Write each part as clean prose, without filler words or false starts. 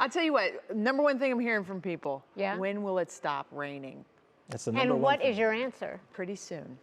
I'll tell you what, number one thing I'm hearing from people. Yeah. When will it stop raining? That's the number And one what thing. is your answer? Pretty soon.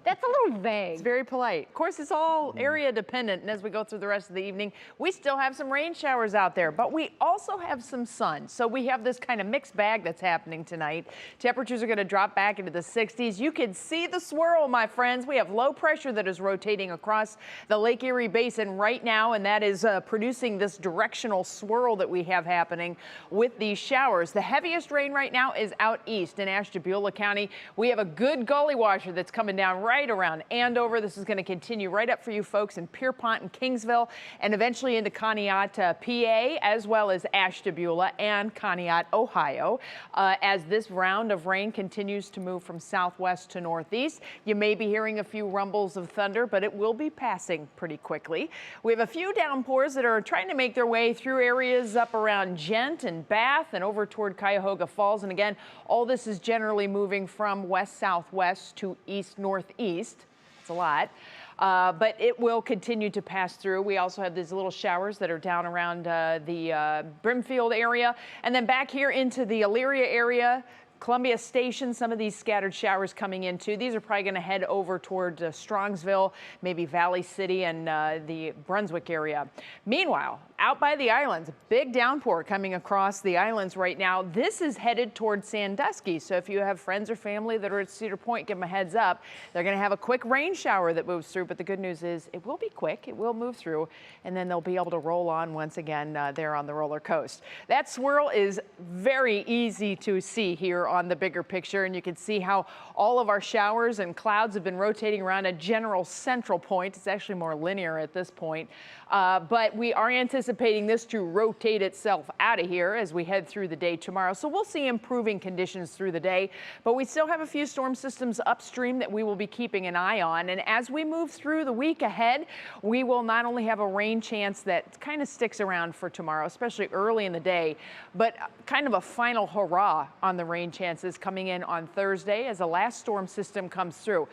That's a little vague. It's very polite. Of course, it's all area dependent, and as we go through the rest of the evening, we still have some rain showers out there, but we also have some sun. So we have this kind of mixed bag that's happening tonight. Temperatures are going to drop back into the 60s. You can see the swirl, my friends. We have low pressure that is rotating across the Lake Erie Basin right now, and that is producing this directional swirl that we have happening with these showers. The heaviest rain right now is out east in Ashtabula County. We have a good gully washer that's coming down right around Andover. This is going to continue right up for you folks in Pierpont and Kingsville, and eventually into Conneaut, PA, as well as Ashtabula and Conneaut, Ohio. As this round of rain continues to move from southwest to northeast, you may be hearing a few rumbles of thunder, but it will be passing pretty quickly. We have a few downpours that are trying to make their way through areas up around Gent and Bath and over toward Cuyahoga Falls. And again, all this is generally moving from west-southwest to east-northeast. It's a lot. But it will continue to pass through. We also have these little showers that are down around the Brimfield area. And then back here into the Elyria area, Columbia Station, some of these scattered showers coming in too. These are probably going to head over toward Strongsville, maybe Valley City and the Brunswick area. Meanwhile, out by the islands, a big downpour coming across the islands right now. This is headed toward Sandusky. So if you have friends or family that are at Cedar Point, give them a heads up. They're going to have a quick rain shower that moves through. But the good news is it will be quick. It will move through. And then they'll be able to roll on once again there on the roller coast. That swirl is very easy to see here on the bigger picture, and you can see how all of our showers and clouds have been rotating around a general central point. It's actually more linear at this point, but we are anticipating this to rotate itself out of here as we head through the day tomorrow. So we'll see improving conditions through the day, but we still have a few storm systems upstream that we will be keeping an eye on. And as we move through the week ahead, we will not only have a rain chance that kind of sticks around for tomorrow, especially early in the day, but kind of a final hurrah on the rain chances coming in on Thursday as the last storm system comes through.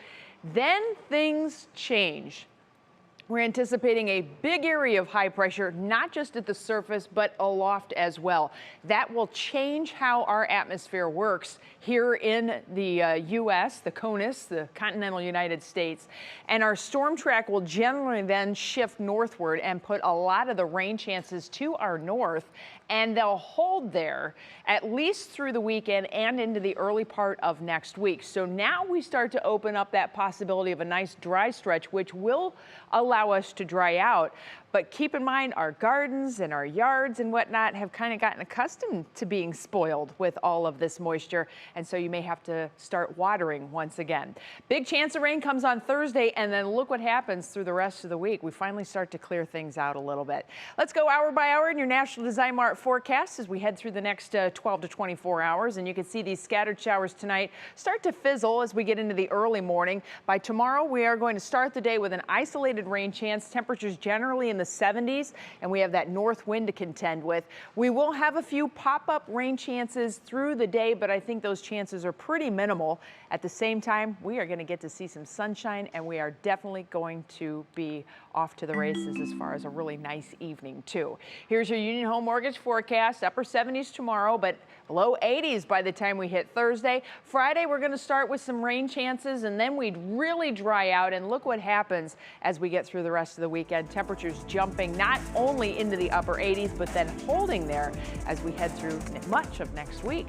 Then things change. We're anticipating a big area of high pressure, not just at the surface, but aloft as well. That will change how our atmosphere works here in the U.S., the CONUS, the continental United States. And our storm track will generally then shift northward and put a lot of the rain chances to our north. And they'll hold there at least through the weekend and into the early part of next week. So now we start to open up that possibility of a nice dry stretch, which will allow us to dry out. But keep in mind, our gardens and our yards and whatnot have kind of gotten accustomed to being spoiled with all of this moisture. And so you may have to start watering once again. Big chance of rain comes on Thursday, and then look what happens through the rest of the week. We finally start to clear things out a little bit. Let's go hour by hour in your National Design Mart forecast as we head through the next 12 to 24 hours. And you can see these scattered showers tonight start to fizzle as we get into the early morning. By tomorrow, we are going to start the day with an isolated rain chance. Temperatures generally in the 70s, and we have that north wind to contend with. We will have a few pop-up rain chances through the day, but I think those chances are pretty minimal. At the same time, we are going to get to see some sunshine, and we are definitely going to be off to the races as far as a really nice evening, too. Here's your Union Home Mortgage forecast. Upper 70s tomorrow, but low 80s by the time we hit Thursday. Friday, we're going to start with some rain chances, and then we'd really dry out. And look what happens as we get through the rest of the weekend. Temperatures jumping not only into the upper 80s, but then holding there as we head through much of next week.